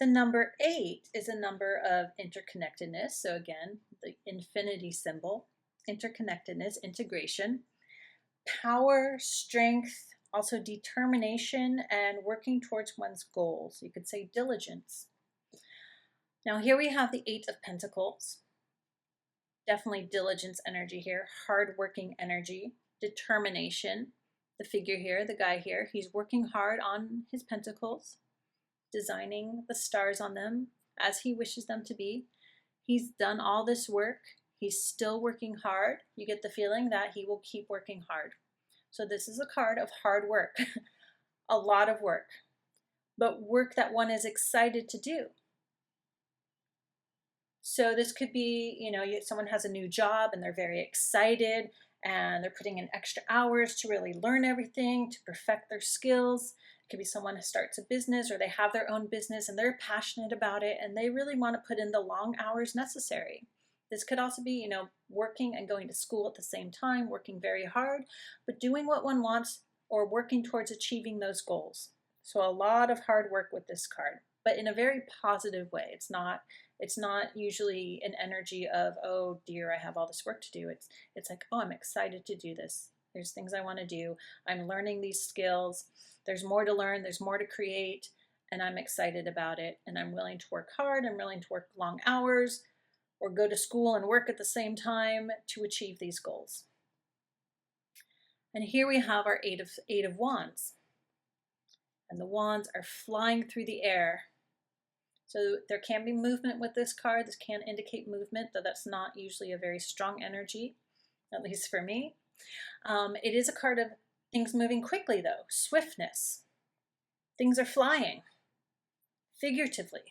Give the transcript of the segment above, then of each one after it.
The number 8 is a number of interconnectedness. So again, the infinity symbol, interconnectedness, integration, power, strength, also determination, and working towards one's goals. You could say diligence. Now here we have the 8 of Pentacles. Definitely diligence energy here, hard-working energy, determination. The figure here, the guy here, he's working hard on his pentacles, designing the stars on them as he wishes them to be. He's done all this work. He's still working hard. You get the feeling that he will keep working hard. So this is a card of hard work, a lot of work, but work that one is excited to do. So this could be, someone has a new job and they're very excited and they're putting in extra hours to really learn everything, to perfect their skills. It could be someone who starts a business or they have their own business and they're passionate about it and they really want to put in the long hours necessary. This could also be, working and going to school at the same time, working very hard, but doing what one wants or working towards achieving those goals. So a lot of hard work with this card, but in a very positive way. It's not usually an energy of, oh dear, I have all this work to do. It's like, oh, I'm excited to do this. There's things I want to do. I'm learning these skills. There's more to learn. There's more to create. And I'm excited about it. And I'm willing to work hard. I'm willing to work long hours or go to school and work at the same time to achieve these goals. And here we have our eight of Wands. And the wands are flying through the air. So there can be movement with this card. This can indicate movement, though that's not usually a very strong energy, at least for me. It is a card of things moving quickly, though. Swiftness. Things are flying, figuratively.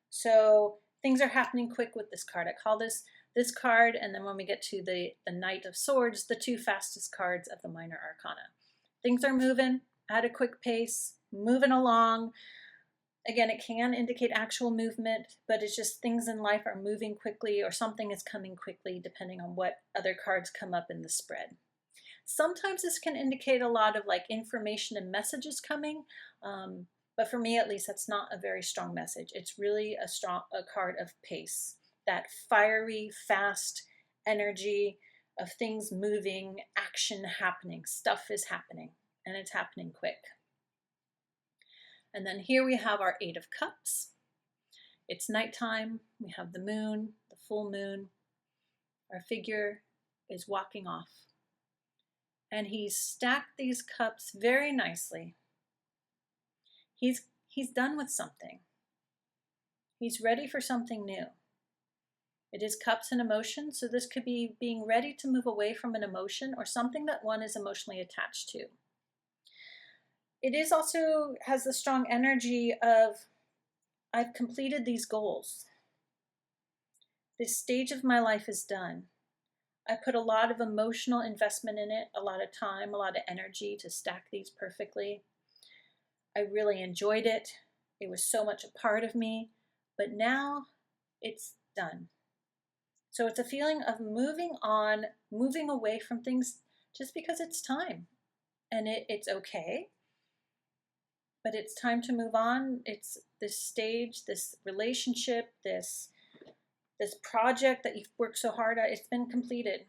So things are happening quick with this card. I call this card, and then when we get to the Knight of Swords, the 2 fastest cards of the Minor Arcana. Things are moving at a quick pace, moving along. Again, it can indicate actual movement, but it's just things in life are moving quickly or something is coming quickly depending on what other cards come up in the spread. Sometimes this can indicate a lot of information and messages coming, but for me at least, that's not a very strong message. It's really a card of pace, that fiery, fast energy of things moving, action happening, stuff is happening, and it's happening quick. And then here we have our 8 of Cups. It's nighttime. We have the moon, the full moon. Our figure is walking off. And he's stacked these cups very nicely. He's done with something. He's ready for something new. It is cups and emotion, so this could be being ready to move away from an emotion or something that one is emotionally attached to. It is also has the strong energy of, I've completed these goals. This stage of my life is done. I put a lot of emotional investment in it, a lot of time, a lot of energy to stack these perfectly. I really enjoyed it. It was so much a part of me, but now it's done. So it's a feeling of moving on, moving away from things just because it's time. And it's okay. But it's time to move on. It's this stage, this relationship, this project that you've worked so hard at, it's been completed.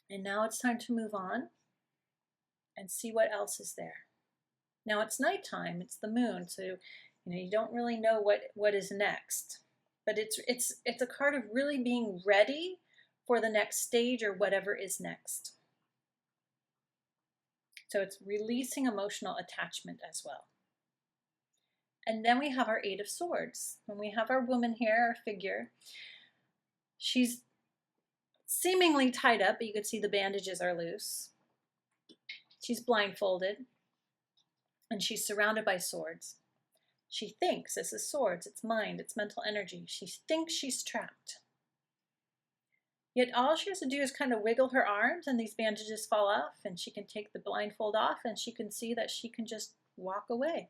And now it's time to move on and see what else is there. Now it's nighttime, it's the moon, so you don't really know what is next. But it's a card of really being ready for the next stage or whatever is next. So it's releasing emotional attachment as well. And then we have our 8 of Swords. When we have our woman here, our figure, she's seemingly tied up, but you can see the bandages are loose. She's blindfolded, and she's surrounded by swords. She thinks, this is swords, it's mind, it's mental energy. She thinks she's trapped. Yet all she has to do is kind of wiggle her arms and these bandages fall off and she can take the blindfold off and she can see that she can just walk away.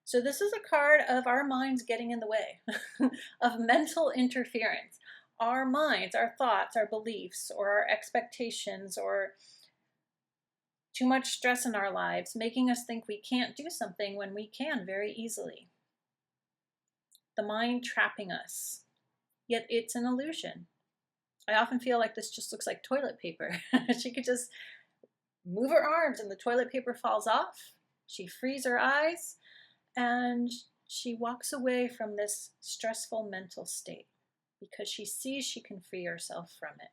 So this is a card of our minds getting in the way, of mental interference. Our minds, our thoughts, our beliefs, or our expectations, or Too much stress in our lives, making us think we can't do something when we can very easily. The mind trapping us, yet it's an illusion. I often feel like this just looks like toilet paper. She could just move her arms and the toilet paper falls off. She frees her eyes and she walks away from this stressful mental state because she sees she can free herself from it.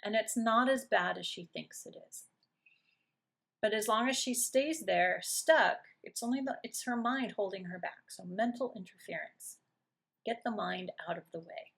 And it's not as bad as she thinks it is. But as long as she stays there stuck, it's her mind holding her back. So mental interference. Get the mind out of the way.